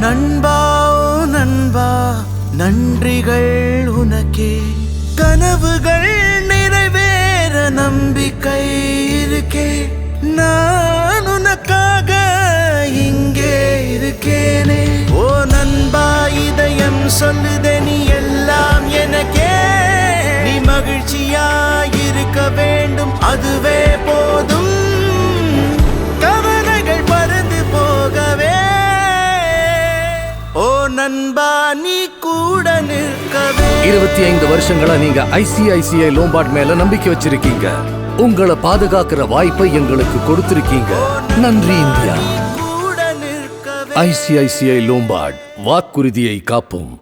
நண்பா ஓ நண்பா, நன்றிகள் உனக்கே. கனவுகள் நிறைவேற நம்பிக்கை இருக்கே. நான் உனக்காக இங்கே இருக்கேனே. ஓ நண்பா, இதயம் சொல்லுதே நீ எல்லாம் எனக்கே. நீ மகிழ்ச்சியா இருக்க வேண்டும், அதுவே போதும். கவலைகள் பறந்து போகவே. ஓ நண்பா, நீ கூட நிற்கவே. 25 வருஷங்களா நீங்க ஐசிஐசிஐ லோம்பார்ட் மேல நம்பிக்கை வச்சிருக்கீங்க. உங்களை பாதுகாக்கிற வாய்ப்பை எங்களுக்கு கொடுத்திருக்கீங்க. நன்றி இந்தியா. கூட நிற்கவே. ஐசிஐசிஐ லோம்பார்ட், வாக்குறுதியை காப்போம்.